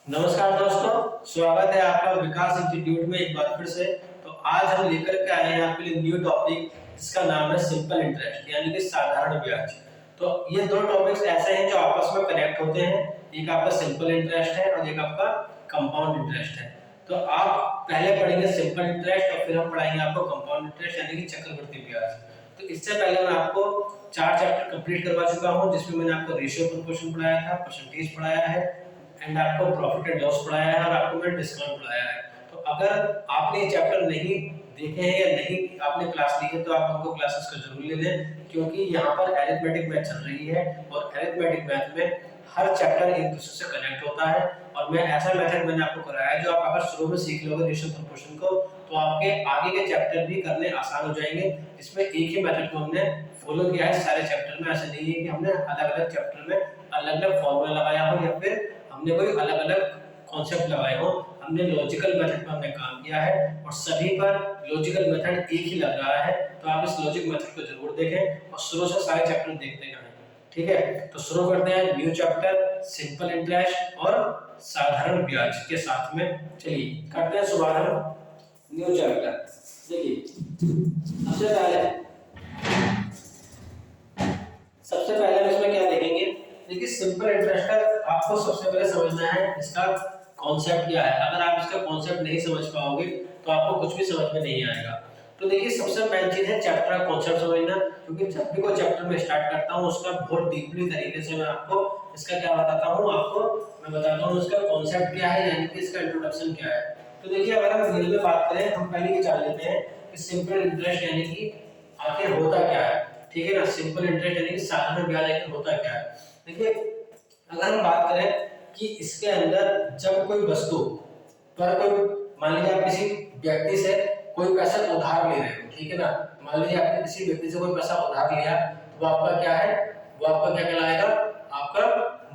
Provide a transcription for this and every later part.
नमस्कार दोस्तों, स्वागत है आपका विकास इंस्टीट्यूट में एक बार फिर से। तो आज हम लेकर के आए हैं आपके लिए न्यू टॉपिक जिसका नाम है सिंपल इंटरेस्ट यानी कि साधारण ब्याज। तो ये दो टॉपिक्स ऐसे हैं जो आपस में कनेक्ट होते हैं। एक आपका सिंपल इंटरेस्ट है और एक आपका कंपाउंड इंटरेस्ट है। तो आप पहले पढ़ेंगे सिंपल इंटरेस्ट और फिर हम पढ़ाएंगे आपको कंपाउंड इंटरेस्ट यानी कि चक्रवृद्धि ब्याज। तो इससे पहले मैं आपको 4 चैप्टर कंप्लीट करवा चुका हूँ जिसमें मैंने आपको रेशियो प्रोपोर्शन पढ़ाया था, परसेंटेज पढ़ाया है एंड आपको प्रॉफिट एंड लॉस पढ़ाया है और आपको मैंने डिस्काउंट पढ़ाया है। तो अगर आपने ये चैप्टर नहीं देखे हैं या नहीं आपने क्लास ली है तो आप उनको क्लासेस का जरूर ले लें, क्योंकि यहाँ पर अरिथमेटिक मैथ चल रही है और अरिथमेटिक मैथ में हर चैप्टर एक दूसरे से कनेक्ट होता है। और मैं ऐसा मेथड मैंने आपको कराया है जो आप अगर शुरू में सीख लोगे रेशियो प्रोपोर्शन को तो आपके आगे के चैप्टर भी करने आसान हो जाएंगे। इसमें एक ही मेथड को हमने फॉलो किया है सारे चैप्टर में। ऐसा नहीं है कि हमने अलग अलग चैप्टर में अलग अलग फॉर्मूला लगाया हो या फिर हमने कोई अलग अलग कॉन्सेप्ट लगाए हो। हमने लॉजिकल मेथड पर हमने काम किया है और सभी पर लॉजिकल मेथड एक ही लग रहा है। तो आप इस लॉजिक मेथड को जरूर देखें और शुरू से सारे चैप्टर देखते रहें। ठीक है, तो शुरू करते हैं न्यू चैप्टर सिंपल इंटरेस्ट और साधारण ब्याज के साथ में। चलिए करते हैं शुभारंभ न्यू चैप्टर। देखिए सबसे पहले हम इसमें क्या देखेंगे। देखिए सिंपल इंटरेस्ट का आपको सबसे पहले समझना है इसका कॉन्सेप्ट क्या है। अगर आप इसका कॉन्सेप्ट नहीं समझ पाओगे तो आपको कुछ भी समझ में नहीं आएगा। तो देखिए सबसे मेन चीज है चैप्टर का कॉन्सेप्ट समझना, क्योंकि जब भी कोई चैप्टर में स्टार्ट करता हूँ उसका बहुत डीपली तरीके से मैं आपको इसका क्या बताता हूँ, मैं बताता हूँ इसका कॉन्सेप्ट क्या है यानी कि इसका इंट्रोडक्शन क्या है। तो देखिए अगर हम रियल में बात करें हम पहले ये जान लेते हैं कि सिंपल इंटरेस्ट यानी कि आखिर होता क्या है। ठीक है ना, सिंपल इंटरेस्ट यानी कि साधारण ब्याज आखिर होता क्या है। देखिए अगर हम बात करें कि इसके अंदर जब कोई वस्तु पर कोई मान लीजिए आप किसी व्यक्ति से कोई पैसा उधार ले रहे हो, ठीक है ना, मान लीजिए आपने किसी व्यक्ति से कोई पैसा उधार लिया तो वो आपका क्या है, वो आपका क्या कहलाएगा, आपका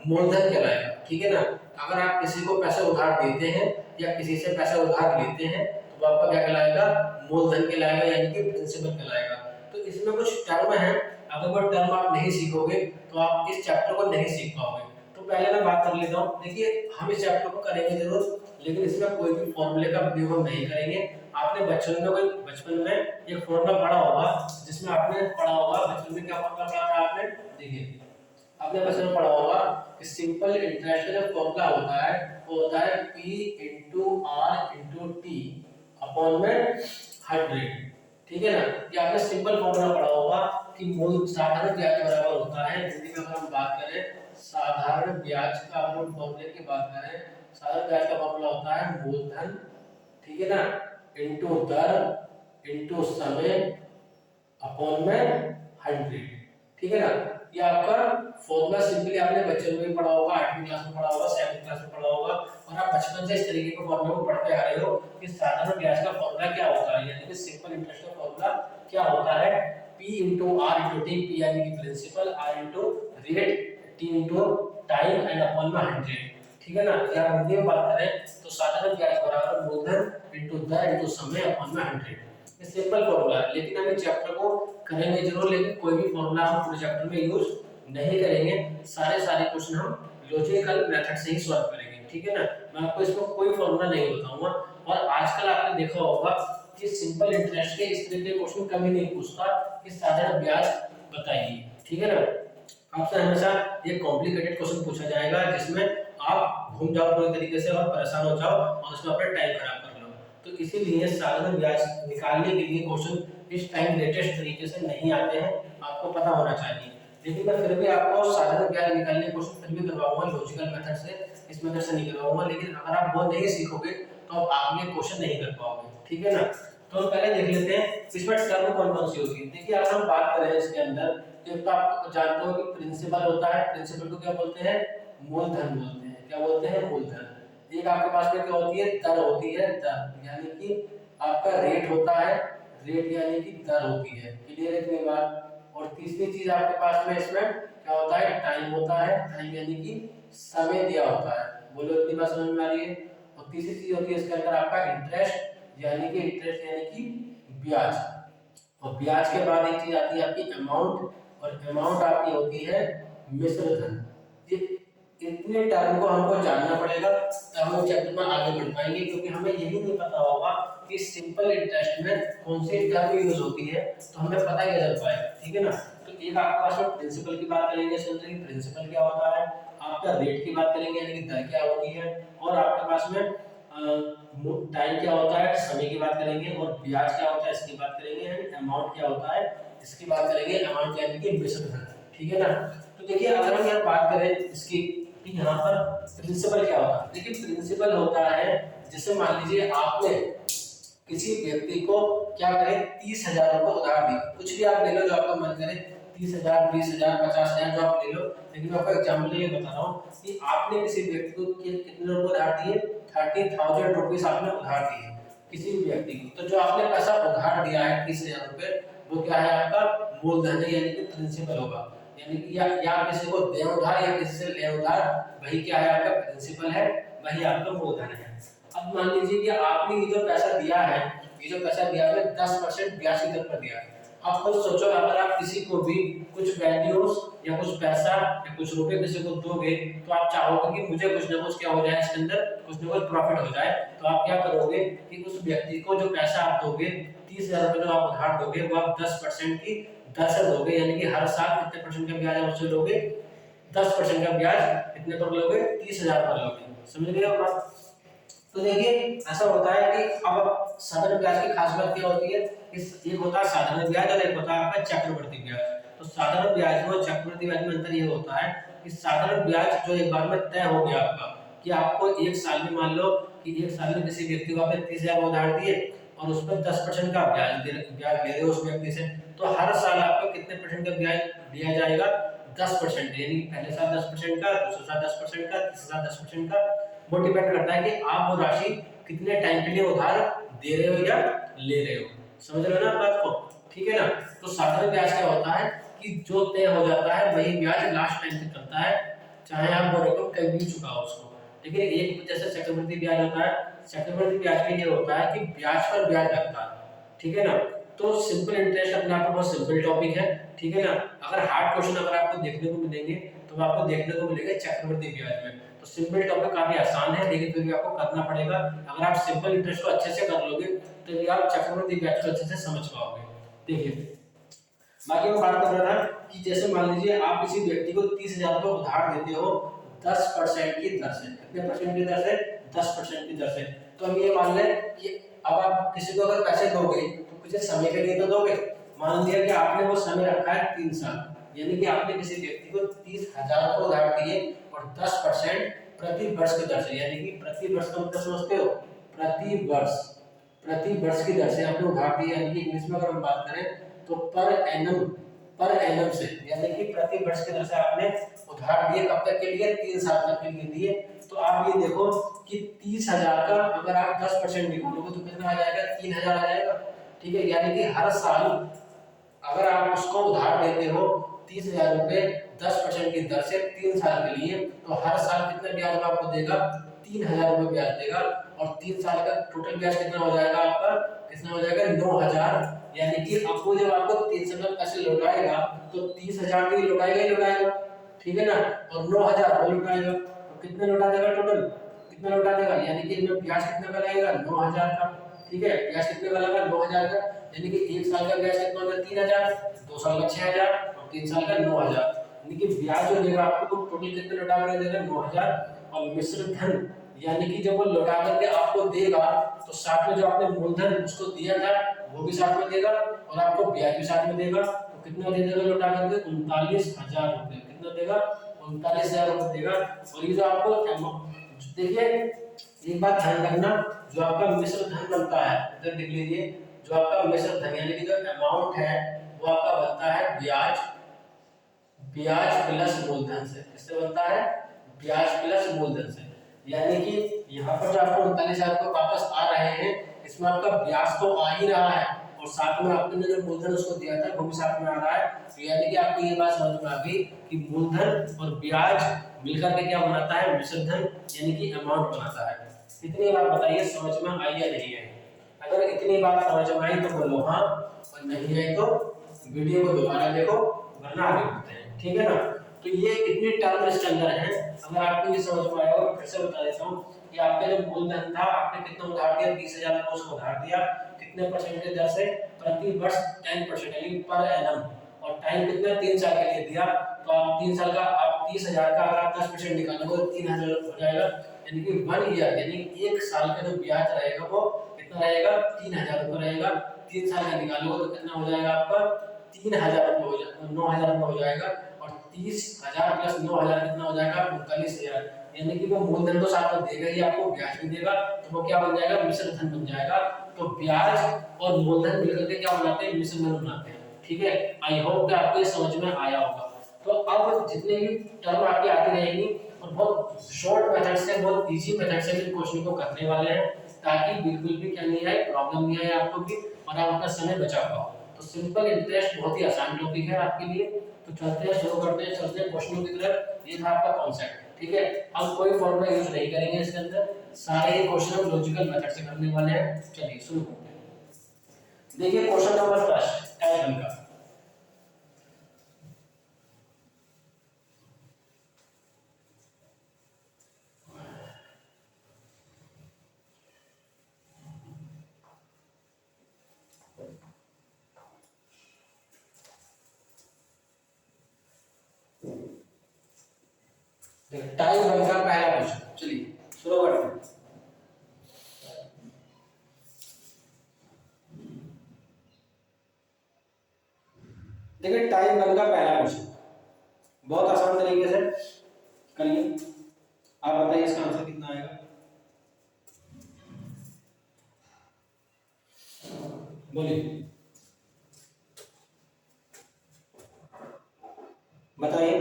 मूलधन कहलाएगा। ठीक है ना, अगर आप किसी को पैसा उधार देते हैं या किसी से पैसा उधार लेते हैं तो वो आपका क्या कहलाएगा, मूलधन कहलाएगा यानी कि प्रिंसिपल कहलाएगा। तो इसमें कुछ टर्म है, अगर वो टर्म आप नहीं सीखोगे तो आप इस चैप्टर को नहीं सीख पाओगे। तो पहले मैं बात कर लेता हूँ। देखिए हम इस चैप्टर को करेंगे जरूर, लेकिन इसमें कोई भी फॉर्मूले का प्रयोग हम नहीं करेंगे। आपने बचपन में एक फॉर्मूला पढ़ा होगा जिसमें आपने पढ़ा होगा, बचपन में क्या फॉर्मूला पढ़ा था आपने, देखिए आपने बचपन में पढ़ा होगा कि सिंपल इंटरेस्ट का जो फॉर्मूला होता है वो होता है P into R into T upon में 100। ठीक है ना, ये आपने सिंपल फॉर्मूला पढ़ा होगा कि मूल साधारण ब्याज के बराबर होता है। हिंदी में अगर हम बात करें साधारण ब्याज का, अगर हम फॉर्मूले की बात करें साधारण ब्याज का फॉर्मूला होता है मूलधन, ठीक है ना, इनटू दर इनटू समय अपॉन में 100। ठीक है ना, ये आपका फॉर्मूला सिंपली आपने बच्चों में पढ़ा होगा, 8वीं क्लास में पढ़ा होगा, 7वीं क्लास में पढ़ा होगा और आप बचपन से इस तरीके के फॉर्मूले को पढ़ते आ रहे हो कि साधारण ब्याज का फॉर्मूला क्या होता है यानी कि सिंपल इंटरेस्ट का फॉर्मूला क्या होता है, P into R into T, P यानी कि principal, R into rate, T into time and upon में 100। ठीक है ना, या हिंदी में बात करें तो साधारण ब्याज बराबर मूलधन इनटू दर इनटू समय अपॉन में 100। ये सिंपल फॉर्मूला है, लेकिन हम इस चैप्टर को करेंगे जरूर, लेकिन कोई भी फॉर्मूला हम पूरे चैप्टर में यूज नहीं करेंगे। सारे क्वेश्चन हम लॉजिकल मेथड से ही सॉल्व करेंगे। ठीक है ना, मैं आपको इसमें कोई फॉर्मूला नहीं बताऊंगा। और आजकल आपने देखा होगा कि सिंपल इंटरेस्ट के इस तरह के क्वेश्चन कभी नहीं पूछता कि साधारण ब्याज बताइए। ठीक है ना, आपसे हमेशा ये कॉम्प्लिकेटेड क्वेश्चन पूछा जाएगा जिसमें आप घूम जाओ पूरी तरीके से और परेशान हो जाओ और उसमें अपना टाइम खराब कर लो। तो इसीलिए साधारण ब्याज निकालने के लिए क्वेश्चन इस टाइम लेटेस्ट तरीके से नहीं आते हैं, आपको पता होना चाहिए। लेकिन मैं फिर भी आपको साधारण ब्याज निकालने के क्वेश्चन फिर भी करवाऊंगा लॉजिकल मेथड से, इस मेथड से नहीं करवाऊंगा। लेकिन अगर आप वो नहीं सीखोगे तो आप आगे क्वेश्चन नहीं कर पाओगे। ठीक है ना, तो हम पहले देख लेते हैं इसमें टर्म कौन कौन सी होती है। देखिए अगर हम बात करें इसके अंदर, एक तो आप जानते हो कि प्रिंसिपल होता है, प्रिंसिपल को क्या बोलते हैं, मूलधन बोलते हैं। क्या बोलते हैं, मूलधन। एक आपके पास में क्या होती है, दर होती है, दर यानी कि आपका रेट होता है, रेट यानी कि दर होती है। क्लियर है इतनी बात। और तीसरी चीज आपके पास में इसमें क्या होता है, टाइम होता है, टाइम यानी कि समय दिया होता है। बोलो इतनी बात समझ में आ रही है। और तीसरी चीज होती है इसके अंदर आपका इंटरेस्ट यानी कि ब्याज। और ब्याज के बाद एक चीज आती है आपकी अमाउंट, और अमाउंट आपकी होती है मिश्र धन। ये इतने टर्म को हमको जानना पड़ेगा तब हम चैप्टर में आगे बढ़ पाएंगे, क्योंकि हमें यही नहीं पता होगा कि सिंपल इंटरेस्ट में कौन सी टर्म यूज होती है, तो हमें पता कैसे चल पाएगा। ठीक है ना। तो एक आपके पास में प्रिंसिपल की बात करेंगे, समझेंगे प्रिंसिपल क्या होता है, आपका रेट की बात करेंगे यानी कि दर क्या होती है, और आपके पास में टाइम क्या होता है, समय की बात करेंगे, और ब्याज क्या होता है इसकी बात करेंगे, एंड अमाउंट क्या होता है इसकी बात करेंगे, अमाउंट यानी कि मिश्र धन। ठीक है ना। तो देखिए अगर हम यहाँ बात करें इसकी कि यहाँ पर प्रिंसिपल क्या होता है, देखिए प्रिंसिपल होता है जैसे मान लीजिए आपने किसी व्यक्ति को क्या करें 30,000 रुपए उधार दी, कुछ भी आप ले लो जो आपका मन करे, 30,000 20,000 50,000 जो आप ले लो, लेकिन मैं आपको एग्जाम्पल ये बता रहा हूँ कि आपने किसी व्यक्ति को कितने रुपए उधार दिए, 30,000 रुपीज आपने उधार दिए किसी भी व्यक्ति को। तो जो आपने पैसा उधार दिया है 30,000 रुपए, वो क्या है आपका मूलधन है यानी कि प्रिंसिपल होगा, यानी कि या किसी को दे उधार या किसी से ले उधार, वही क्या है आपका प्रिंसिपल है, वही आपका मूलधन है। अब मान लीजिए कि आपने ये जो पैसा दिया है, ये जो पैसा दिया है 10% ब्याज की दर पर दिया है। आप खुद सोचो अगर आप किसी को भी कुछ वैल्यूज या कुछ पैसा या कुछ रुपए किसी को दोगे, तो आप चाहोगे कि मुझे कुछ ना कुछ क्या हो जाए, इसके अंदर कुछ ना कुछ प्रॉफिट हो जाए। तो आप क्या करोगे कि उस व्यक्ति को जो पैसा आप दोगे 30,000 रुपए जो आप उधार दोगे, वो आप 10% की दर से दोगे, यानी कि हर साल कितने परसेंट का ब्याज आप उससे लोगे, 10% का ब्याज कितने पर लोगे, 30,000 पर लोगे। समझ गए आप बात। तो देखिए ऐसा होता है कि अब साधारण ब्याज की खास बात क्या होती है, इस एक होता है साधारण ब्याज और एक होता है आपका चक्रवृद्धि ब्याज। तो साधारण ब्याज में और चक्रवृद्धि ब्याज में अंतर ये होता है कि साधारण ब्याज जो एक बार में तय हो गया आपका कि आपको एक साल में, मान लो कि एक साल में किसी व्यक्ति को आपने 30,000 उधार दिए और उस पर 10% का ब्याज ले रहे हो उस व्यक्ति से, तो हर साल आपको कितने परसेंट का ब्याज दिया जाएगा, 10%, यानी पहले साल 10% का, दूसरे साल 10% का, तीसरे साल 10% का। वो डिपेंड करता है कि आप वो राशि कितने टाइम के लिए उधार दे रहे हो या ले रहे हो। समझ रहे हो ना आप बात को। ठीक है ना। तो साधारण ब्याज क्या होता है कि जो तय हो जाता है वही ब्याज लास्ट टाइम तक करता है, चाहे आप वो रकम कभी भी चुकाओ उसको। लेकिन एक जैसे चक्रवृद्धि ब्याज होता है, चक्रवृद्धि ब्याज में ये होता है कि ब्याज पर ब्याज लगता है। ठीक है ना। तो सिंपल इंटरेस्ट अपने आप में बहुत सिंपल टॉपिक है। ठीक है ना। अगर हार्ड क्वेश्चन अगर आपको देखने को मिलेंगे तो आपको देखने को मिलेगा चक्रवृद्धि ब्याज में। तो सिंपल टॉपिक काफी आसान है, लेकिन फिर भी आपको करना पड़ेगा। अगर आप सिंपल इंटरेस्ट को अच्छे से कर लोगे तो भी आप चक्रवृद्धि ब्याज को अच्छे से समझ पाओगे। देखिए बाकी मैं बात कर रहा था कि जैसे मान लीजिए आप किसी व्यक्ति को 30,000 रुपए उधार देते हो 10% की दर से। कितने परसेंट की दर से, 10% की दर से। तो हम ये मान लें कि अब आप किसी को अगर पैसे दोगे तो कुछ समय के लिए तो दोगे। मान लिया कि आपने वो समय रखा है 3 साल, यानी कि आपने किसी व्यक्ति को 30,000 रुपए उधार दिए और 10% प्रति वर्ष की दर से, यानी कि प्रति वर्ष का मतलब समझते हो, प्रति वर्ष की दर से आपने उधार दिए, यानी कि इंग्लिश में अगर हम बात करें तो पर एनम से, यानी कि प्रति वर्ष की दर से आपने उधार दिए। कब तक के लिए, 3 साल तक के लिए दिए। तो आप ये देखो कि 30,000 का अगर आप 10% निकालोगे तो कितना आ जाएगा, 3,000 आ जाएगा। ठीक है। यानी कि हर साल अगर आप उसको उधार देते हो 30,000 रुपए 10% की दर से 3 साल के लिए, तो हर साल कितना ब्याज आपको देगा, 3,000 रुपए ब्याज देगा। और 3 साल का टोटल ब्याज कितना हो जाएगा आपका, कितना हो जाएगा 9,000। यानी कि आपको जब आपको 3 साल का पैसे लौटाएगा तो 30,000 भी लौटाएगा ही लौटाएगा। ठीक है ना। और 9,000 और लौटाएगा, तो कितना लौटा देगा, टोटल कितना लौटा देगा, यानी कि इसमें ब्याज कितना का लगेगा, 9,000 का। ठीक है। ब्याज कितने का लगा, 9,000 का। यानी कि 1 साल का ब्याज कितना होगा, 3,000, 2 साल का 6,000 और 3 साल का 9,000। यानी कि ब्याज जो देगा आपको टोटल कितने लौटा कर देगा, 9,000। और मिश्र धन यानी कि जब वो लौटा करके आपको देगा तो साथ में जो आपने मूलधन उसको दिया था वो भी साथ में देगा और आपको ब्याज भी साथ में देगा। तो कितना दे देगा लौटा करके, 39,000 रुपए। कितना देगा, 39,000 रुपए देगा। और ये जो आपको देखिए एक बात ध्यान रखना, जो आपका मिश्र धन बनता है, इधर देख लीजिए, जो आपका मिश्र धन यानी कि जो अमाउंट है वो आपका बनता है ब्याज प्लस मूलधन से। किससे बनता है, ब्याज प्लस मूलधन से। यानी कि यहाँ पर जो आपको 39,000 रुपए वापस आ रहे हैं, इसमें आपका ब्याज तो आ ही रहा है और साथ में आपने जो मूलधन उसको दिया था वो भी साथ में आ रहा है। तो यानी कि आपको ये बात समझ में आ गई कि मूलधन और ब्याज मिलकर के क्या बनाता है, मिश्र धन यानी कि अमाउंट बनाता है। इतनी बात बताइए समझ में आई या नहीं आई। अगर इतनी बात समझ में आई तो बोलो हाँ, और नहीं आई तो वीडियो को दोबारा देखो, वरना आगे बढ़ते हैं। ठीक है ना। तो ये इतनी टर्म इसके अंदर है। अगर आपको ये समझ में आया हो, फिर से बता देता हूँ कि आपका जो मूलधन था, आपने कितना उधार दिया, 20,000 का उसको उधार दिया, कितने परसेंट के दर से, प्रति वर्ष 10% यानी पर एनम, और टाइम कितना 3 साल के लिए दिया। तो आप 3 साल का, आप 30,000 का अगर आप 10% निकालोगे तो 3,000 हो जाएगा, यानी कि 1 ईयर यानी 1 साल का जो ब्याज रहेगा वो कितना रहेगा, 3,000 रुपये रहेगा। 3 साल का निकालोगे तो कितना हो जाएगा आपका, 3,000 रुपये हो जाएगा, 9,000 रुपये हो जाएगा, और 30,000 प्लस 9,000 कितना हो जाएगा, 39,000। यानी कि वो मूलधन तो साथ में देगा ही, आपको ब्याज भी देगा, तो वो क्या बन जाएगा, मिश्र धन बन जाएगा। तो ब्याज और मूलधन मिलकर के क्या बनाते हैं, मिश्र धन बनाते हैं। ठीक है, आई होप कि आपको ये समझ में आया होगा। तो अब जितने भी टर्म आपकी आती रहेंगी, और बहुत शॉर्ट मेथड से, बहुत इजी मेथड से भी क्वेश्चन को करने वाले हैं, ताकि बिल्कुल भी क्या नहीं आए, प्रॉब्लम नहीं आए आपको भी, और आप अपना समय बचा पाओ। तो सिंपल इंटरेस्ट बहुत ही आसान टॉपिक है आपके लिए। तो चलते हैं, शुरू करते हैं, चलते हैं क्वेश्चनों की तरफ। ये था आपका कॉन्सेप्ट। ठीक है, अब कोई फॉर्मूला यूज नहीं करेंगे इसके अंदर, सारे ही क्वेश्चन हम लॉजिकल मेथड से करने वाले हैं। चलिए शुरू करते हैं। देखिए क्वेश्चन नंबर फर्स्ट, टाइम का। टाइम वन का पहला क्वेश्चन, चलिए शुरू करते हैं। देखिए टाइम वन का पहला क्वेश्चन बहुत आसान तरीके से करिए। आप बताइए इसका आंसर कितना आएगा, बोलिए बताइए।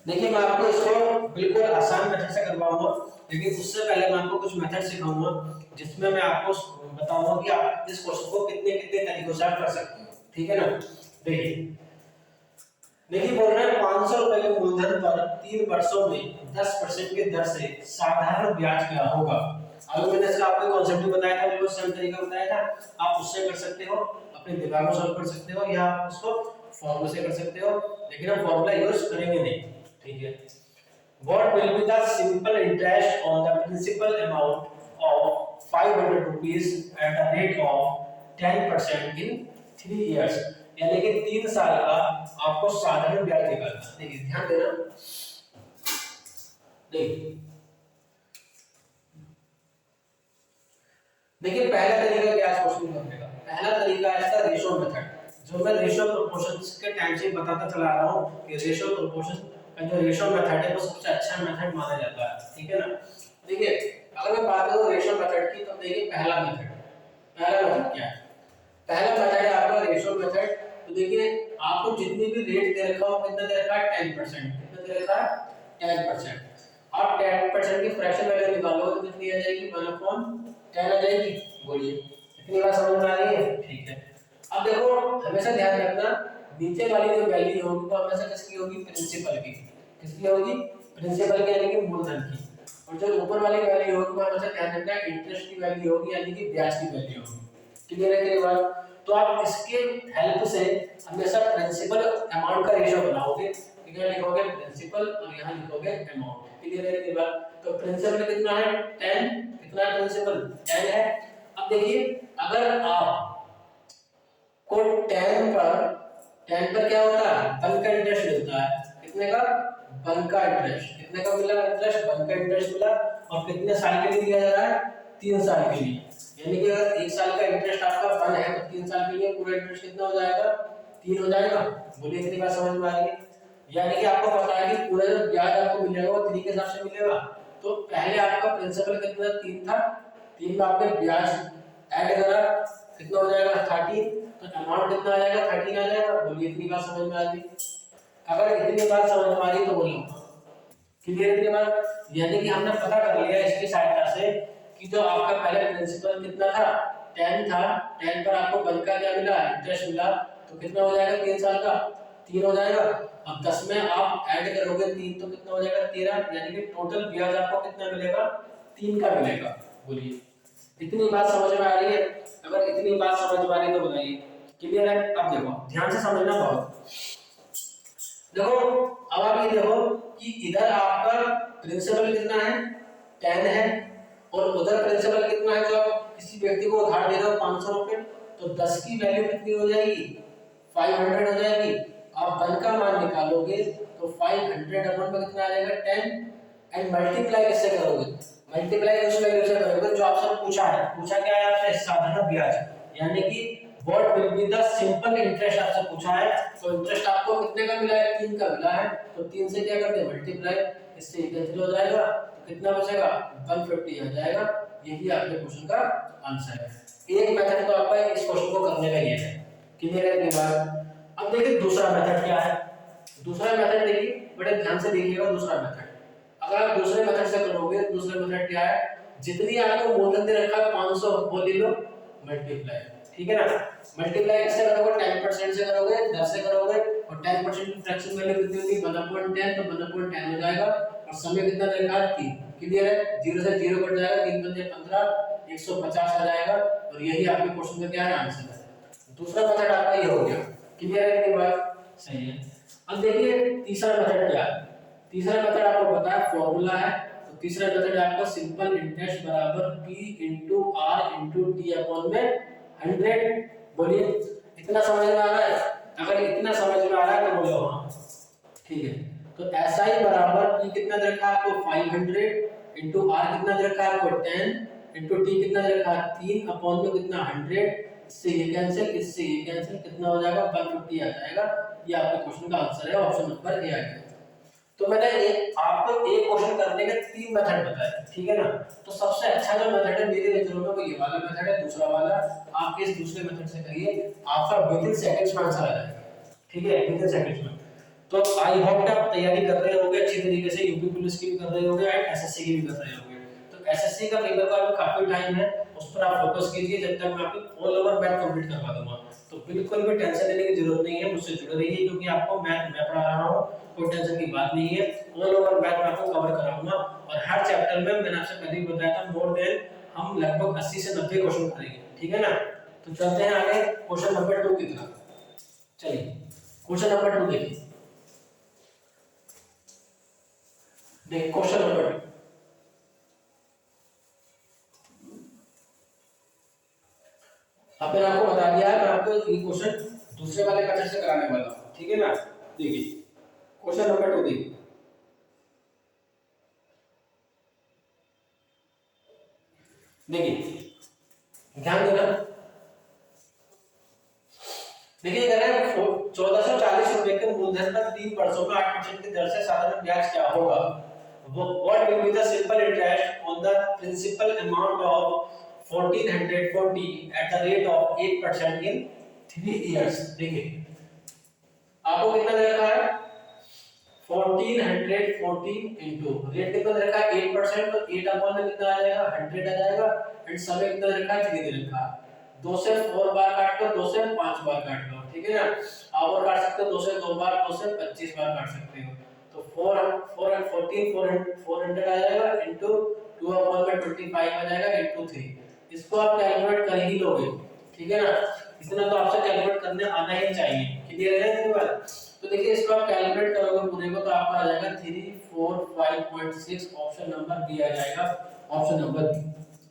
देखिए मैं आपको इसको बिल्कुल आसान मेथड से करवाऊंगा, लेकिन उससे पहले मैं आपको कुछ मेथड सिखाऊंगा जिसमें मैं आपको बताऊंगा कि आप इस क्वेश्चन को कितने कितने तरीकों से आप कर सकते हो। ठीक है ना, देखिए देखिए बोल रहे हैं 500 रुपए के मूलधन पर 3 वर्षों में 10% की दर से साधारण ब्याज क्या होगा। अभी मैंने इसका आपको कॉन्सेप्ट भी बताया था, बिल्कुल सेम तरीका बताया था। आप उससे कर सकते हो, अपने दिमाग में सॉल्व कर सकते हो, या आप उसको फॉर्मूला से कर सकते हो, लेकिन हम फॉर्मूला यूज करेंगे नहीं। ठीक है, what will be the simple interest on the principal amount of 500 rupees at a rate of 10% in 3 years। यानी कि 3 साल का आपको साधारण ब्याज निकालना है। देखिए ध्यान देना, देखिए पहला तरीका क्या है क्वेश्चन करने का। पहला तरीका है इसका रेशियो मेथड, जो मैं रेशियो प्रोपोर्शंस के टाइम से बताता चला रहा हूं कि रेशियो प्रोपोर्शन का जो रेशियो मेथड है वो सबसे अच्छा मेथड माना जाता है। ठीक है ना, देखिए अगर मैं बात करूं रेशियो मेथड की, तो देखिए पहला मेथड क्या है। पहला मेथड है आपका रेशियो मेथड। तो देखिए आपको जितनी भी रेट दे रखा हो, कितना दे रखा है, 10%। कितना दे रखा है, 10%। आप 10% की फ्रैक्शन वैल्यू निकालो तो कितनी आ जाएगी, 1/10 आ जाएगी। बोलिए इतनी बात समझ में आ रही है। ठीक है, अब देखो हमेशा ध्यान रखना, नीचे वाली जो वैल्यू होगी वो हमेशा किसकी होगी, प्रिंसिपल की। किसकी होगी, प्रिंसिपल की यानी कि मूलधन की। और जो ऊपर वाली वैल्यू होगी वो हमेशा ध्यान रखना इंटरेस्ट की वैल्यू होगी, यानी कि ब्याज की वैल्यू होगी। क्लियर है तेरी बात। तो आप इसके हेल्प से हमेशा प्रिंसिपल अमाउंट का रेशियो बनाओगे। ठीक है, लिखोगे प्रिंसिपल और यहां लिखोगे अमाउंट। क्लियर है तेरी बात। तो प्रिंसिपल कितना है, 10। कितना है प्रिंसिपल, 10 है। अब देखिए अगर आप को 10 पर क्या होता है, वन का इंटरेस्ट मिलता है। कितने का, वन का इंटरेस्ट। कितने का मिला इंटरेस्ट, वन का इंटरेस्ट मिला। और कितने साल के लिए दिया जा रहा है, 3 साल के लिए। यानी कि अगर 1 साल का इंटरेस्ट आपका 1 है तो 3 साल के लिए पूरा इंटरेस्ट कितना हो जाएगा, 3 हो जाएगा। बोलिए कितनी बात समझ में आ रही है। यानी कि आपको पता है कि पूरा जो ब्याज आपको मिलेगा वो 3 के हिसाब से मिलेगा। तो पहले आपका प्रिंसिपल कितना 3 था, 3 में आपने ब्याज ऐड करा, कितना हो जाएगा 13। तो अमाउंट कितना आ जाएगा, 13 आ जाएगा। बोलिए इतनी बात समझ में आ रही। अगर इतनी बात समझ में आ रही तो बोलो क्लियर। इतनी बात यानी कि हमने पता कर लिया इसकी सहायता से कि जो आपका पहले प्रिंसिपल कितना था, 10 था। 10 पर आपको वन का क्या मिला, इंटरेस्ट मिला। तो कितना हो जाएगा 3 साल का, 3 हो जाएगा। अब 10 में आप ऐड करोगे 3 तो कितना हो जाएगा 13। यानी कि टोटल ब्याज आपको कितना मिलेगा, 3 का मिलेगा। बोलिए इतनी बात समझ में आ रही है। अगर इतनी बात समझ में आ रही है तो बताइए क्लियर है। अब देखो ध्यान से समझना बहुत। देखो अब आप ये देखो कि इधर आपका प्रिंसिपल कितना है 10 है, और उधर प्रिंसिपल कितना है, जो आप किसी व्यक्ति को उधार दे रहे हो 500 रुपए, तो 10 की वैल्यू कितनी हो जाएगी 500 हो जाएगी। आप 1 का मान निकालोगे तो 500 अपन में कितना आ जाएगा 10, एंड मल्टीप्लाई किससे करोगे, मल्टीप्लाई उस वैल्यू से करोगे जो आपसे पूछा है। पूछा क्या है आपसे, साधारण ब्याज, यानी कि what will be the simple interest आपसे पूछा है। तो इंटरेस्ट आपको कितने का मिला है 3 का मिला है, तो 3 से क्या करते हैं मल्टीप्लाई, इससे कैंसिल हो जाएगा, तो कितना बचेगा 150 आ जाएगा। यही आपके क्वेश्चन का आंसर है। एक मेथड तो आपका इस क्वेश्चन को करने का ये है, क्लियर है की बात। अब देखिए दूसरा मेथड क्या है, दूसरा मेथड देखिए बड़े ध्यान से देखिएगा। दूसरा मेथड अगर आप दूसरे मेथड से करोगे, दूसरा मेथड क्या है, जितनी आपको मूलधन दे रखा है 500 वो ले लो मल्टीप्लाई, ठीक है ना। मल्टीप्लाई किससे करोगे 10% से करोगे, 10 से करोगे, और 10% की फ्रैक्शन वैल्यू कितनी होगी 1/10, तो 1/10 हो जाएगा, और समय कितना दे रखा है 3, क्लियर है। 0 से 0 कट जाएगा, 3 पंजे 15, 150 आ जाएगा, और यही आपके क्वेश्चन का क्या है आंसर है। दूसरा मेथड आपका ये हो गया, क्लियर है कि बात सही है। अब देखिए तीसरा मेथड क्या है। तीसरा मेथड आपको पता है फॉर्मूला है, तो तीसरा मेथड आपका सिंपल इंटरेस्ट बराबर P into R into T upon में 100। बोलिए इतना समझ में आ रहा है, अगर इतना समझ में आ रहा है तो बोलो हाँ, ठीक है। तो SI बराबर P कितना दे रखा है आपको 500 into R कितना दे रखा है आपको 10 into T कितना दे रखा है 3 अपॉन में कितना 100, इससे ये कैंसिल, इससे ये कैंसिल, कितना हो जाएगा 150 आ जाएगा। ये आपके क्वेश्चन का आंसर है, ऑप्शन नंबर ए आ गया। तो मैंने आपको एक क्वेश्चन करने के 3 मेथड बताए, ठीक है ना। तो सबसे अच्छा जो मेथड है मेरे नजरों में वो ये वाला मेथड है, दूसरा वाला। आप इस दूसरे मेथड से करिए, आपका विद इन सेकंड्स में आंसर आ जाएगा, ठीक है, विद इन सेकंड्स में। तो आई होप कि आप तैयारी कर रहे होंगे अच्छी तरीके से, यूपी पुलिस की भी कर रहे होंगे एंड एसएससी की भी कर रहे होंगे। तो एसएससी का पेपर का अभी काफी टाइम है, उस पर आप फोकस कीजिए, जब तक मैं आपकी ऑल ओवर मैथ कंप्लीट करवा दूंगा। तो बिल्कुल भी टेंशन लेने की जरूरत नहीं है, मुझसे जुड़े रहिए, क्योंकि आपको मैथ मैं पढ़ा रहा हूं, कोई टेंशन की बात नहीं है। ऑल ओवर मैथ मैं आपको कवर कराऊंगा, और हर चैप्टर में मैंने आपसे पहले ही बताया था मोर देन हम लगभग 80 से 90 क्वेश्चन करेंगे, ठीक है ना। तो चलते हैं आगे क्वेश्चन नंबर 2 की तरफ। चलिए क्वेश्चन नंबर 2 देखिए। देख क्वेश्चन नंबर 2, अब मैंने आपको बता दिया है, मैं आपको ये क्वेश्चन दूसरे वाले मेथड से कराने वाला हूं, ठीक है ना। देखिए क्वेश्चन नंबर 2 देखिए, देखिए ध्यान देना। देखिए कह रहे हैं 1440 रुपए के मूलधन पर 3 वर्षों में 8% की दर से साधारण ब्याज क्या होगा। What will be the simple interest on the principal amount of 1440 at the rate of 8% in 3 years. देखिए आपको कितना दे रखा है 1440 इनटू रेट कितना दे रखा है 8%, तो 8 अपॉन में कितना आ जाएगा 100 आ जाएगा, एंड समय कितना दे रखा है 3 दे रखा है। 2 से 4 बार काट लो, 2 से 5 बार काट लो, ठीक है ना। आप और काट सकते हो 2 से 2 बार, 2 से 25 बार काट सकते हो। तो 400 आ जाएगा इनटू 2 अपॉन में 25 आ जाएगा इनटू 3। इसको आप कैलकुलेट कर ही लोगे, ठीक है ना। इतना तो आपसे कैलकुलेट करने आना ही चाहिए, क्लियर है मेरी बात। तो देखिए इसको आप कैलकुलेट करोगे पूरे को, तो आपका आ जाएगा 345.6, ऑप्शन नंबर बी आ जाएगा, ऑप्शन नंबर बी,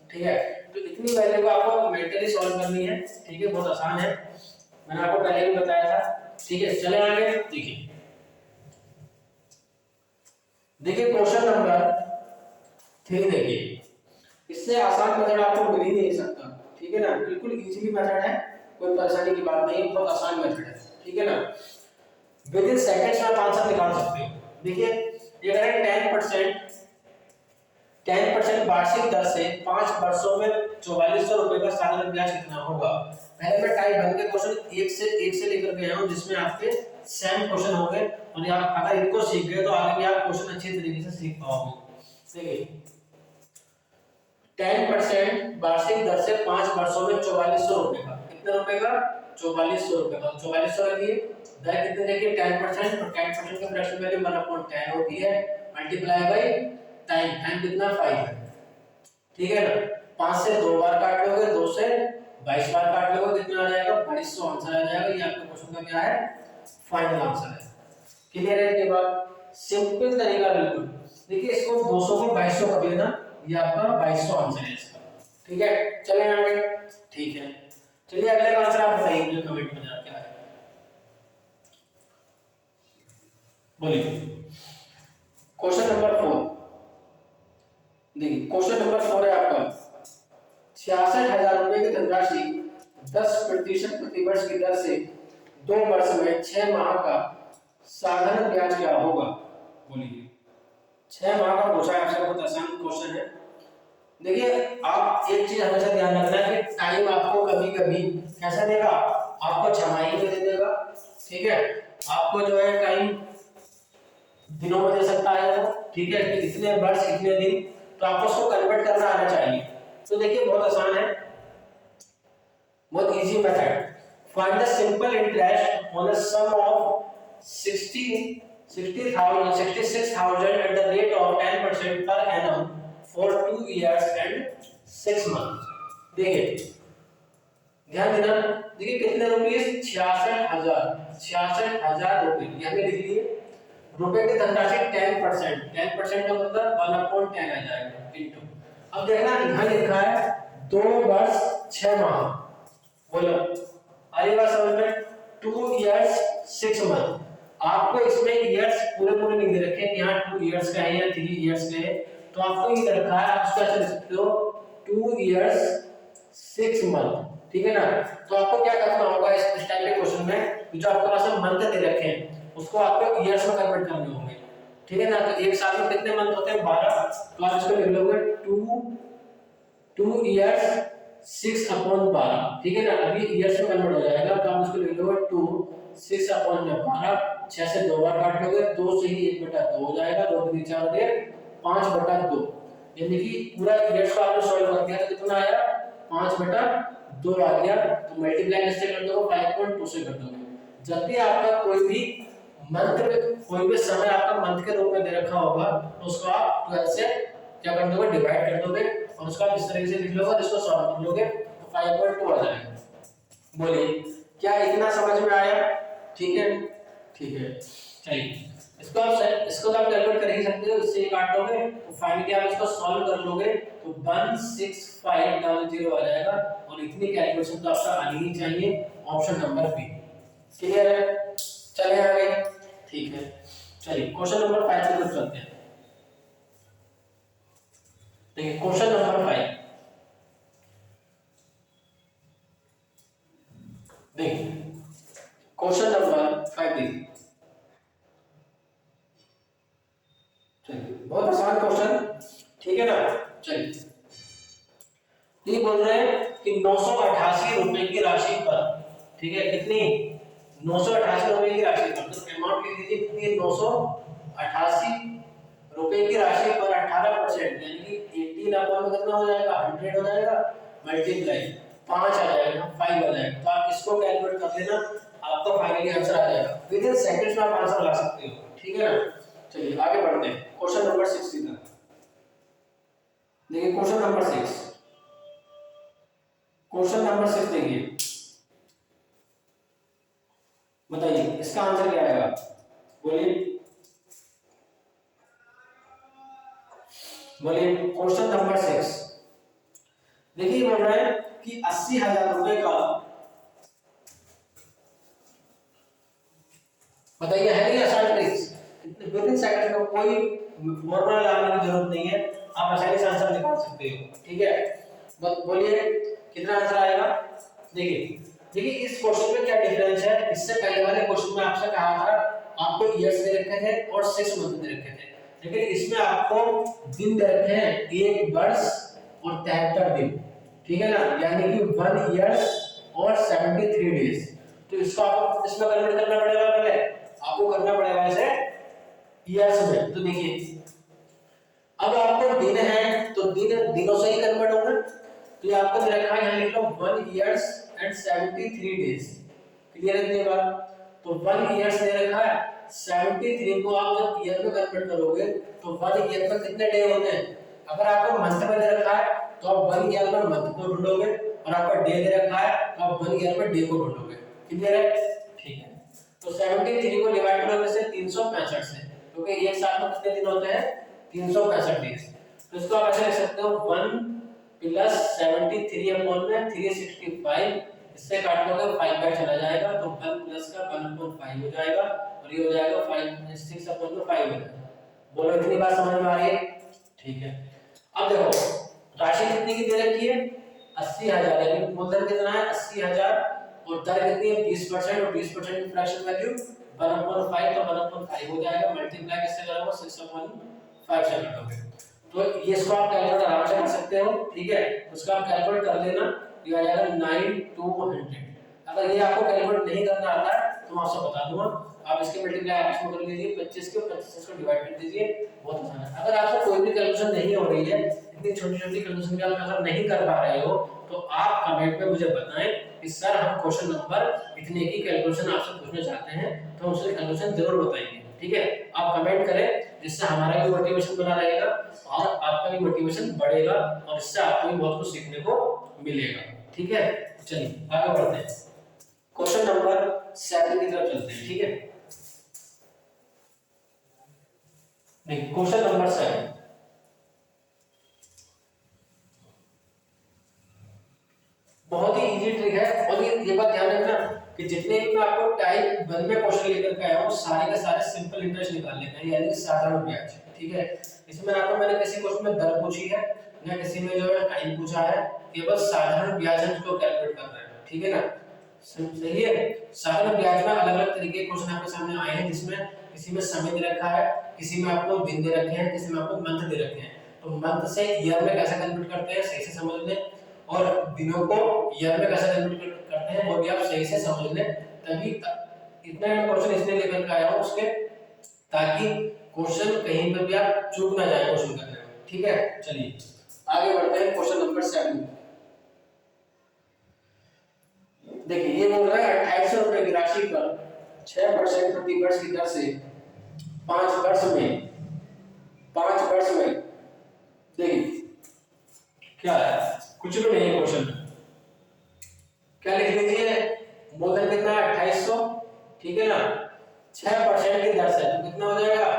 ठीक है। तो इतनी वैल्यू को आपको मेंटली सॉल्व करनी है, ठीक है, बहुत आसान है, मैंने आपको पहले भी बताया था, ठीक है। चले आगे देखिए। देखिए क्वेश्चन नंबर 3 देखिए, इससे आसान मेथड आपको मिल ही नहीं सकता, ठीक है ना। बिल्कुल इजीली मेथड है, कोई परेशानी की बात नहीं, बहुत आसान मेथड है, ठीक है ना। विद इन सेकंड्स में आप आंसर निकाल सकते हो। देखिए ये कह रहे हैं 10% वार्षिक दर से 5 वर्षों में 4400 रुपए का साधारण ब्याज कितना होगा। पहले मैं टाइप बन के क्वेश्चन एक से लेकर के आया हूं, जिसमें आपके सेम क्वेश्चन होंगे, और आप अगर इनको सीख गए तो आगे भी आप क्वेश्चन अच्छी तरीके से सीख पाओगे। देखिए 10% वार्षिक दर से 5 वर्षों में 4400 रुपए का, कितने रुपए का 4400 रुपए का, 4400 रखिए। दर कितने देखिए 10%, और 10% का फ्रैक्शन वैल्यू 1/10 होती है, मल्टीप्लाई बाय टाइम कितना 5 है, ठीक है ना। 5 से 2 बार काट लोगे, 2 से 22 बार काट लोगे, कितना आ जाएगा 2200 आंसर आ जाएगा। ये आपके क्वेश्चन का क्या है फाइनल आंसर है, क्लियर है ये बात? सिंपल तरीका बिल्कुल। देखिए इसको 200 को 2200 कर लेना, ये आपका 2200 आंसर है इसका। ठीक है, चलें आगे। ठीक है, चलिए अगले का आंसर आप बताइए मुझे कमेंट में क्या है, बोलिए। क्वेश्चन नंबर 4, देखिए क्वेश्चन नंबर 4 है आपका 66,000 रुपए की धनराशि 10% प्रतिवर्ष की दर से 2 वर्ष में 6 माह का साधारण ब्याज क्या होगा? बोलिए। 6 माह का पूछा है आपसे, बहुत आसान क्वेश्चन है। देखिए आप एक चीज हमेशा ध्यान रखना है कि टाइम आपको कभी कभी कैसा देगा, आपको छमाही में दे देगा। ठीक है, आपको जो है टाइम दिनों में दे सकता है वो। ठीक है, कि इतने वर्ष इतने दिन, तो आपको उसको कन्वर्ट करना आना चाहिए। तो देखिए बहुत आसान है, बहुत easy method. Find the simple interest on a sum of 66,000 at the rate of 10% per annum for 2 years and 6 months। देखिए ध्यान देना, देखिए कितने रुपये? 66,000 रुपए, हमने लिख लिए। रुपए की धनराशि 10%, 10% का मतलब 1/10 आ जाएगा इनटू। अब देखना यहाँ लिखा है 2 वर्ष 6 माह, बोलो आई बात समझ में? 2 years 6 months। आपको इसमें इयर्स पूरे पूरे नहीं दे रखे हैं, यहाँ 2 years का है या 3 years का है, तो आपको ये रखा है, आप उसका चल सकते हो 2 years 6 months। ठीक है ना? तो आपको क्या करना होगा इस टाइप के क्वेश्चन में, जो आपके पास मंथ दे रखे हैं उसको आपको इयर्स में कन्वर्ट करने होंगे। ठीक है ना? तो एक साल में कितने मंथ होते हैं? 12। तो आप इसको लिख लोगे 2 years 6/12। ठीक है ना? अभी इयर्स में कन्वर्ट हो जाएगा, तो आप इसको लिख लोगे 2 6/12। 6 से 2 बार काट लोगे, 2 से ही 1/2 हो जाएगा, 2 3 4 दे 5/2। यानी कि पूरा इयर्स को आपने सॉल्व कर दिया तो कितना आया? 5/2 आ गया। तो मल्टीप्लाई कैसे कर दोगे? 5.2 से कर दोगे। जब भी आपका कोई भी मंथ, कोई भी समय आपका मंथ के रूप में दे रखा होगा, तो उसको आप 12 से क्या कर दोगे? डिवाइड कर दोगे, और उसका इस तरीके से लिख लोगे, इसको सॉल्व कर लोगे तो 5.2 आ जाएगा। बोलिए क्या इतना समझ में आया? ठीक है, ठीक है। चलिए इसको आप कैलकुलेट कर ही सकते हो, इससे काट लोगे तो फाइनली आप इसको सॉल्व कर लोगे तो 16500 आ जाएगा। और इतनी कैलकुलेशन तो आपका आनी ही चाहिए, ऑप्शन नंबर बी। क्लियर है? चले आगे। ठीक है, चलिए क्वेश्चन नंबर 5 की तरफ चलते हैं। देखिए क्वेश्चन नंबर 5, देखिए क्वेश्चन नंबर 5 देखिए, चलिए बहुत आसान क्वेश्चन। ठीक है ना? चलिए ये बोल रहे हैं कि 988 रुपए की राशि पर, ठीक है कितनी? 988 रुपए की राशि पर, तो अमाउंट लिख लीजिए कितनी? 988 रुपए की राशि पर 18% यानी कि 18 में कितना हो जाएगा? 100 हो जाएगा, मल्टीप्लाई 5 आ जाएगा, 5 आ जाएगा। तो आप इसको कैलकुलेट कर लेना, आपका फाइनली आंसर आ जाएगा। विद इन सेकंड्स में आप आंसर ला सकते हो। ठीक है ना? चलिए आगे बढ़ते हैं क्वेश्चन नंबर 6 की तरफ। देखिए क्वेश्चन नंबर 6, क्वेश्चन नंबर 6 देखिए, बताइए इसका आंसर क्या आएगा? बोलिए, बोलिए क्वेश्चन नंबर 6। देखिए बोल रहे हैं कि 80,000 रुपए का, बताइए है नहीं आसान ट्रिक्स? विद इन सेकंड का कोई फॉर्मूला लगाने की जरूरत नहीं है, आप आसानी से आंसर निकाल सकते हो। ठीक है, बस बोलिए कितना आंसर आएगा? देखिए देखिए इस क्वेश्चन में क्या डिफरेंस है, इससे पहले वाले क्वेश्चन में आपसे कहा था आपको ईयर्स दे रखे थे और 6 मंथ दे रखे थे, लेकिन इसमें आपको दिन दे रखे हैं 1 वर्ष और 73 दिन। ठीक है ना? यानी कि 1 ईयर और 73 डेज। तो इसको आपको इसमें कन्वर्ट करना पड़ेगा, पहले आपको करना पड़ेगा इसे ईयर्स में। तो देखिए अब आपको दिन है तो दिनों से ही कन्वर्ट होगा, तो ये आपको दे रखा है यहाँ लिख लो 1 years and 73 days। क्लियर है इतनी बात? तो 1 years दे रखा है, 73 को आप जब ईयर में कन्वर्ट करोगे तो 1 ईयर में कितने डे होते हैं? अगर आपको मंथ में दे रखा है तो आप 1 ईयर में मंथ को ढूंढोगे, और आपका डे दे रखा है तो आप 1 ईयर में डे को ढूंढोगे। क्लियर है? ठीक है, तो 73 को डिवाइड करोगे से 365 से, क्योंकि एक साल में कितने दिन होते हैं 365 दिन। तो इसको आप ऐसे लिख सकते हो 1 प्लस 73 अपॉन में 365, इससे काट लोगे 5 बाय चला जाएगा तो 1 प्लस का 1/5 हो जाएगा और ये हो जाएगा 5 6 अपॉन में 5 हो जाएगा। बोलो इतनी बात समझ में आ रही है? ठीक है। अब देखो राशि कितनी की दे रखी है 80,000, यानी मूलधन कितना है 80,000 और दर कितनी है 20% और 20% की फ्रैक्शन वैल्यू 1/5 तो 1/5 हो जाएगा, मल्टीप्लाई किससे करोगे 6/5 से करोगे। तो ये इसको आप कैलकुलेट आराम से कर सकते हो, ठीक है। उसका आप कैलकुलेट कर लेना, ये आ जाएगा 9 to 100। अगर ये आपको कैलकुलेट नहीं करना आता है तो मैं आपसे बता दूंगा, आप इसके मल्टीप्लाई आपस में कर लीजिए 25 के 25 को डिवाइड कर दीजिए, बहुत आसान है। अगर आपसे कोई भी कैलकुलेशन नहीं हो रही है, इतनी छोटी-छोटी कैलकुलेशन भी आप अगर नहीं कर पा रहे हो तो आप कमेंट में मुझे बताएं कि सर हम क्वेश्चन नंबर इतने की कैलकुलेशन आपसे पूछना चाहते हैं, तो उसकी कैलकुलेशन जरूर बताइए, ठीक है। आप कमेंट करें जिससे हमारा भी मोटिवेशन बना रहेगा और आपका भी मोटिवेशन बढ़ेगा और इससे आपको भी बहुत कुछ सीखने को मिलेगा, ठीक है। चलिए आगे बढ़ते हैं, क्वेश्चन नंबर 7 की तरफ चलते हैं, ठीक है। देखिए क्वेश्चन नंबर 7 बहुत ही इजी ट्रिक है और ये बात ध्यान रखना कि जितने भी मैं आपको टाइप 1 में क्वेश्चन लेकर के आया हूं सारे के सारे सिंपल इंटरेस्ट निकालने का है, यानी साधारण ब्याज, ठीक है। इसमें आपको मैंने किसी क्वेश्चन में दर पूछी है या किसी में जो है टाइम पूछा है, केवल साधारण ब्याज हम इसको कैलकुलेट कर रहे हैं, ठीक है ना। सही है। साधारण ब्याज में अलग-अलग तरीके के क्वेश्चन आपके सामने आए हैं, जिसमें किसी में समय दे रखा है, किसी में आपको दिन दे रखे हैं, किसी में आपको मंथ दे रखे हैं। तो मंथ से ईयर में कैसे कन्वर्ट करते हैं सही से समझ लें और दिनों को ईयर में कैसे कन्वर्ट करते हैं वो भी आप सही से समझ लें, तभी इतना क्वेश्चन इसलिए लेकर के आया हूं उसके, ताकि क्वेश्चन कहीं पर भी आप चूक ना जाए क्वेश्चन करने में, ठीक है। चलिए आगे बढ़ते हैं क्वेश्चन नंबर 7। देखिए ये बोल रहा है 2800 रुपए की राशि पर 6% प्रति वर्ष की दर से 5 वर्ष में देखिए क्या है, कुछ भी नहीं है क्वेश्चन में, क्या लिख लीजिए मूलधन कितना है 2800, ठीक है ना, 6% की दर से तो कितना हो जाएगा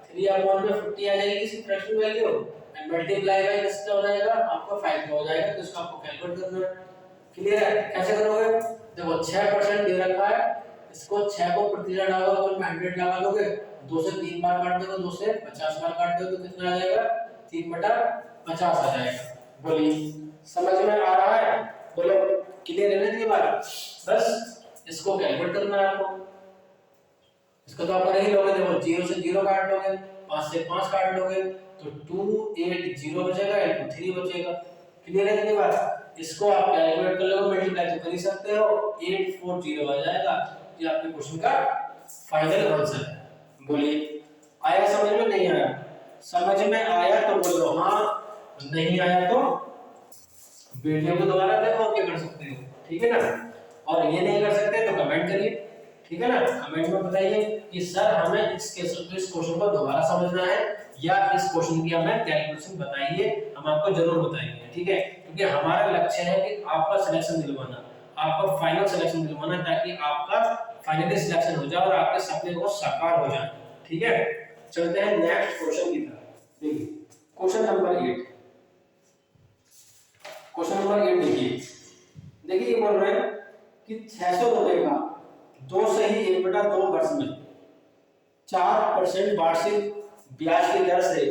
3/50 आ जाएगी इसकी fraction value and multiply by कितना हो जाएगा आपको 5 हो जाएगा, तो इसको आपको कैलकुलेट करना है। क्लियर है? कैसे करोगे, देखो 6% दे रखा है, इसको 6 को प्रतिशत डालो तो 100 लगा दोगे, 2 से 3 बार काट दोगे, 2 से 50 बार काट दोगे तो कितना आ जाएगा 3/50 आ जाएगा। बोलिए समझ में आ रहा है? बोलो क्लियर है ना ये बात? बस इसको कैलकुलेट करना है आपको, इसको तो आप कर ही लोगे, देखो 0 से 0 काट लोगे, 5 से 5 काट लोगे तो 280 बचेगा, 3 बचेगा। क्लियर है ये बात? इसको आप कैलकुलेट कर लोगे, मल्टीप्लाई तो कर ही सकते हो, 840 आ जाएगा। ये आपके क्वेश्चन का फाइनल आंसर है। बोलिए आया समझ में, नहीं आया? समझ में आया तो बोलो हाँ, नहीं आया तो वीडियो को दोबारा देखो, क्या कर सकते हो, ठीक है ना। और ये नहीं कर सकते तो कमेंट करिए, ठीक है ना, कमेंट में बताइए कि सर हमें इस क्वेश्चन को दोबारा समझना है या इस क्वेश्चन की हमें कैलकुलेशन बताइए, हम आपको जरूर बताएंगे, ठीक है। क्योंकि हमारा लक्ष्य है कि आपका सिलेक्शन दिलवाना, आपका फाइनल सिलेक्शन दिलवाना, ताकि आपका फाइनली सिलेक्शन हो जाए और आपके सपने को साकार हो जाए, ठीक है। चलते हैं नेक्स्ट क्वेश्चन की तरफ। देखिए क्वेश्चन नंबर 8, क्वेश्चन नंबर 8 देखिए ये बोल रहे हैं कि 600 रुपए का 2 से ही 1/2 वर्ष में 4% वार्षिक ब्याज की दर से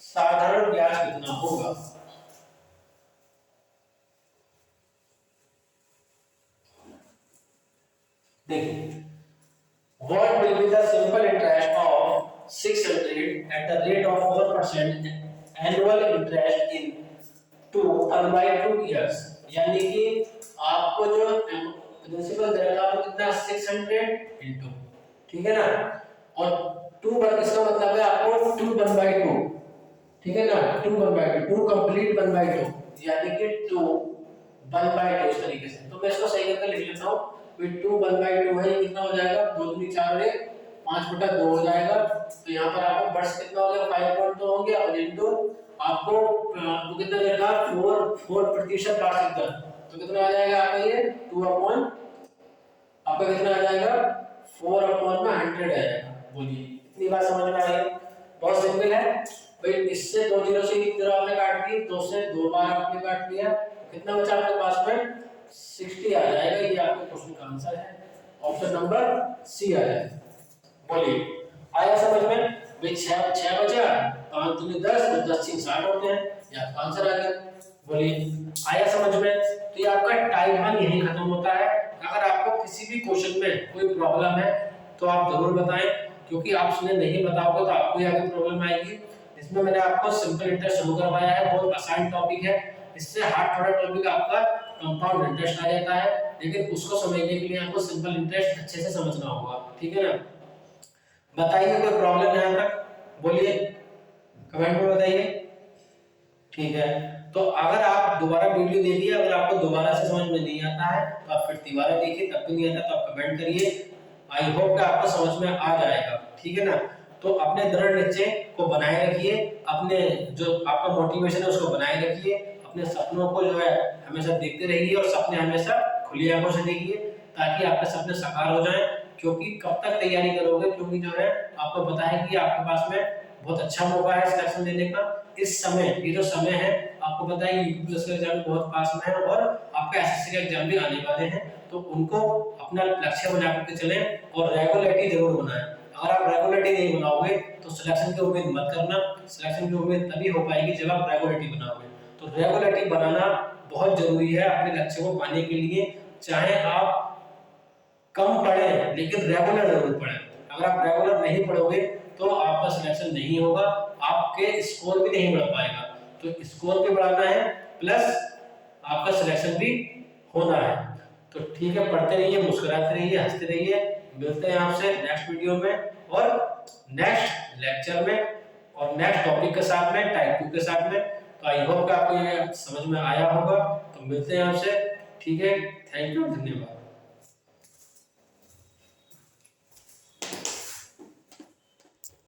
साधारण ब्याज कितना होगा। देखिए what will be the simple interest of 600 at the rate of 4% annual interest in 2 years, यानी कि आपको जो प्रिंसिपल दे रखा है कितना 600 इनटू, ठीक है ना, और 2 इसका मतलब है आपको 2/2, ठीक है ना, 2 कंप्लीट 1/2 यानी कि 2/2 इस तरीके से। तो मैं इसको सही करके लिख लेता हूं, 2/2 है, कितना हो जाएगा 2 दूनी 4 है 5/2 हो जाएगा। तो यहाँ पर आपको वर्ष कितना हो गया 5.2 हो गया और इनटू आपको तो कितना देगा 4% वार्षिक दर, तो कितना आ जाएगा आपका ये 2 अपॉन आपका कितना आ जाएगा 4 अपॉन में 100 आएगा। बोलिए इतनी बात समझ में आई? बहुत सिंपल है भाई। इससे 2 जीरो से 1 जीरो आपने काट दी, 2 से 2 बार आपने काट दिया, कितना बचा आपके पास में 60 आ जाएगा। ये आपके क्वेश्चन का आंसर है, ऑप्शन नंबर सी आ जाएगा। बोलिए आया समझ में? भाई 6 बचा, 5 दूनी 10 और 10 6 60 होते हैं, ये आपका आंसर आ गया। बोलिए आया समझ में? तो ये आपका टाइप 1 यही खत्म होता है। अगर आपको किसी भी क्वेश्चन में कोई प्रॉब्लम है तो आप जरूर बताएं, क्योंकि आप उसने नहीं बताओगे तो आपको आगे प्रॉब्लम आएगी। इसमें मैंने आपको सिंपल इंटरेस्ट शुरू करवाया है, बहुत आसान टॉपिक है। इससे हार्ड थोड़ा टॉपिक आपका कंपाउंड इंटरेस्ट आ जाता है, लेकिन उसको समझने के लिए आपको सिंपल इंटरेस्ट अच्छे से समझना होगा, ठीक है ना? बताइए कोई प्रॉब्लम यहाँ तक? बोलिए कमेंट में बताइए। ठीक है, तो अगर आप दोबारा वीडियो देखिए, अगर आपको दोबारा से समझ में नहीं आता है तो आप फिर दोबारा देखिए, तब भी नहीं आता तो आप कमेंट करिए। आई होप कि आपको समझ में आ जाएगा, ठीक है ना? तो अपने दृढ़ निश्चय को बनाए रखिए, अपने जो आपका मोटिवेशन है उसको बनाए रखिए, अपने सपनों को जो है हमेशा देखते रहिए और सपने हमेशा खुली आंखों से देखिए, ताकि आपके सपने साकार हो जाएं। क्योंकि कब तक तैयारी करोगे, क्योंकि जो है आपको पता है कि आपके पास में बहुत अच्छा मौका है सिलेक्शन लेने का। इस समय ये जो समय है, आपको पता है यूपी पुलिस का एग्जाम बहुत पास में है और आपका एसएससी का एग्जाम भी आने वाले हैं, तो उनको अपना लक्ष्य बना करके चलें और रेगुलरिटी जरूर बनाएं। अगर आप रेगुलरिटी नहीं बनाओगे तो सिलेक्शन की उम्मीद मत करना। सिलेक्शन की उम्मीद तभी हो पाएगी जब आप रेगुलरिटी बनाओगे। तो रेगुलरिटी बनाना बहुत जरूरी है अपने लक्ष्य को पाने के लिए। चाहे आप कम पढ़ें लेकिन रेगुलर जरूर पढ़ें। अगर आप रेगुलर नहीं पढ़ोगे तो आपका सिलेक्शन नहीं होगा, आपके स्कोर भी नहीं बढ़ पाएगा। तो स्कोर भी बढ़ाना है प्लस आपका सिलेक्शन भी होना है। तो ठीक है, पढ़ते रहिए, मुस्कुराते रहिए, हंसते रहिए। मिलते हैं आपसे नेक्स्ट वीडियो में और नेक्स्ट लेक्चर में और नेक्स्ट टॉपिक के साथ में, टाइप 2 के साथ में। तो आई होप कि आपको ये समझ में आया होगा। तो मिलते हैं आपसे, ठीक है? थैंक यू, धन्यवाद।